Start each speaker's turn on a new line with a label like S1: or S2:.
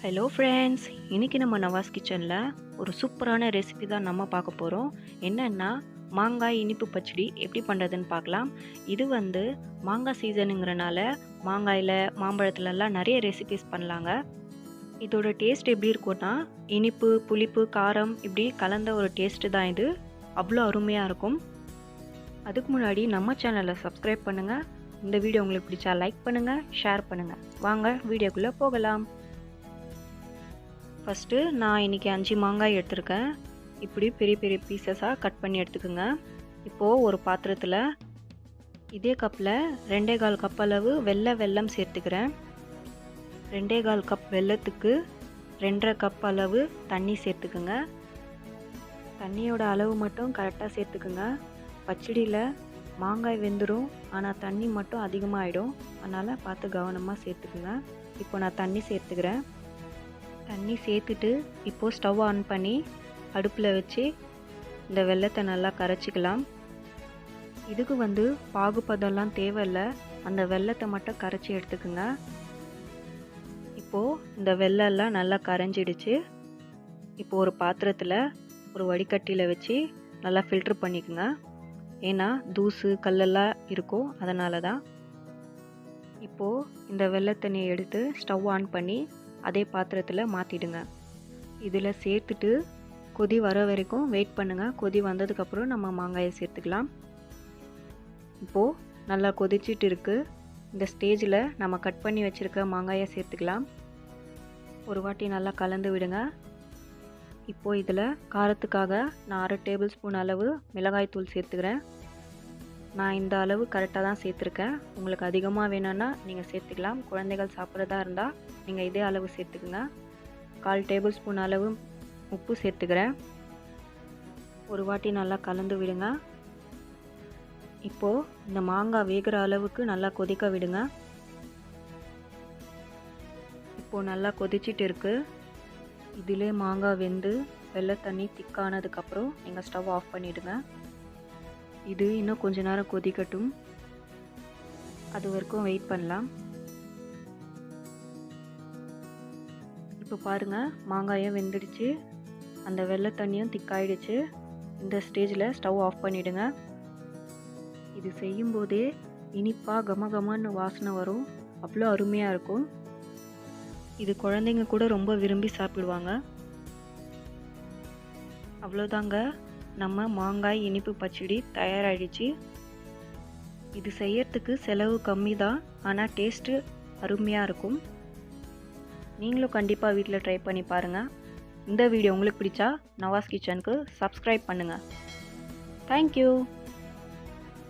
S1: Hello friends, இன்றைக்கி நம்ம நவாஸ் கிச்சனில் ஒரு சூப்பரான ரெசிபி தான் நம்ம பார்க்க போகிறோம். என்னென்னா மாங்காய் இனிப்பு பச்சடி எப்படி பண்ணுறதுன்னு பார்க்கலாம். இது மாங்காய் சீசனுங்கிறனால மாங்காயில் மாம்பழத்துலலாம் நிறைய ரெசிபிஸ் பண்ணலாங்க. இதோட டேஸ்ட் எப்படி இருக்கும்னா இனிப்பு புளிப்பு காரம் இப்படி கலந்த ஒரு டேஸ்ட்டு தான் இது. அவ்வளோ அருமையாக இருக்கும். அதுக்கு முன்னாடி நம்ம சேனலை சப்ஸ்கிரைப் பண்ணுங்கள். இந்த வீடியோ உங்களுக்கு பிடிச்சா லைக் பண்ணுங்கள், ஷேர் பண்ணுங்கள். வாங்க வீடியோக்குள்ளே போகலாம். ஃபஸ்ட்டு நான் இன்றைக்கி 5 மாங்காய் எடுத்திருக்கேன். இப்படி பெரிய பெரிய பீசஸாக கட் பண்ணி எடுத்துக்கோங்க. இப்போது ஒரு பாத்திரத்தில் இதே கப்பில் 2.25 கப் அளவு வெல்லம் சேர்த்துக்கிறேன். 2.25 கப் வெல்லத்துக்கு 2.5 கப் அளவு தண்ணி சேர்த்துக்குங்க. தண்ணியோட அளவு மட்டும் கரெக்டாக சேர்த்துக்குங்க. பச்சடியில் மாங்காய் வெந்துடும், ஆனால் தண்ணி மட்டும் அதிகமாகிடும். அதனால் பார்த்து கவனமாக சேர்த்துக்குங்க. இப்போ நான் தண்ணி சேர்த்துக்கிறேன். தண்ணி சேர்த்துட்டு இப்போது ஸ்டவ் ஆன் பண்ணி அடுப்பில் வச்சு இந்த வெல்லத்தை நல்லா கரைச்சிக்கலாம். இதுக்கு பாகுபதம்லாம் தேவையில்லை, அந்த வெல்லத்தை மட்டும் கரைச்சி எடுத்துக்குங்க. இப்போது இந்த வெல்லம்லாம் நல்லா கரைஞ்சிடுச்சு. இப்போது ஒரு பாத்திரத்தில் ஒரு வடிகட்டியில் வச்சு நல்லா ஃபில்ட்ரு பண்ணிக்கோங்க. ஏன்னா தூசு கல்லெல்லாம் இருக்கும், அதனால தான். இப்போது இந்த வெல்லத்தண்ணியை எடுத்து ஸ்டவ் ஆன் பண்ணி அதே பாத்திரத்தில் மாற்றிடுங்க. இதில் சேர்த்துட்டு கொதி வர வரைக்கும் வெயிட் பண்ணுங்கள். கொதி வந்ததுக்கப்புறம் நம்ம மாங்காயை சேர்த்துக்கலாம். இப்போது நல்லா கொதிச்சிட்டு இருக்குது. இந்த ஸ்டேஜில் நம்ம கட் பண்ணி வச்சுருக்க மாங்காயை சேர்த்துக்கலாம். ஒரு வாட்டி நல்லா கலந்து விடுங்க. இப்போது இதில் காரத்துக்காக நான் 1/2 டேபிள் ஸ்பூன் அளவு மிளகாய் தூள் சேர்த்துக்கிறேன். நான் இந்த அளவு கரெக்டாக தான் சேர்த்துருக்கேன். உங்களுக்கு அதிகமாக வேணும்னா நீங்கள் சேர்த்துக்கலாம். குழந்தைகள் சாப்பிட்றதா இருந்தால் நீங்கள் இதே அளவு சேர்த்துக்குங்க. 1/4 டேபிள் ஸ்பூன் அளவு உப்பு சேர்த்துக்கிறேன். ஒரு வாட்டி நல்லா கலந்து விடுங்க. இப்போது இந்த மாங்காய் வேகிற அளவுக்கு நல்லா கொதிக்க விடுங்க. இப்போது நல்லா கொதிச்சிட்டு இருக்குது. இதிலே மாங்காய் வெந்து வெள்ளை தண்ணி திக்கானதுக்கப்புறம் நீங்கள் ஸ்டவ் ஆஃப் பண்ணிவிடுங்க. இது இன்னும் கொஞ்ச நேரம் கொதிக்கட்டும். அது வரைக்கும் வெயிட் பண்ணலாம். இப்போ பாருங்கள், மாங்காயும் வெந்துடுச்சு, அந்த வெள்ளை தண்ணியும் திக்காயிடுச்சு. இந்த ஸ்டேஜில் ஸ்டவ் ஆஃப் பண்ணிவிடுங்க. இது செய்யும்போதே இனிப்பாக கமகமான்னு வாசனை வரும். அவ்வளோ அருமையாக இருக்கும். இது குழந்தைங்க கூட ரொம்ப விரும்பி சாப்பிடுவாங்க. அவ்வளோதாங்க, நம்ம மாங்காய் இனிப்பு பச்சடி தயாராகிடுச்சு. இது செய்யறதுக்கு செலவு கம்மி தான், ஆனால் டேஸ்ட்டு அருமையாக இருக்கும். நீங்களும் கண்டிப்பாக வீட்டில் ட்ரை பண்ணி பாருங்கள். இந்த வீடியோ உங்களுக்கு பிடிச்சா நவாஸ் கிச்சனுக்கு சப்ஸ்கிரைப் பண்ணுங்கள். தேங்க்யூ.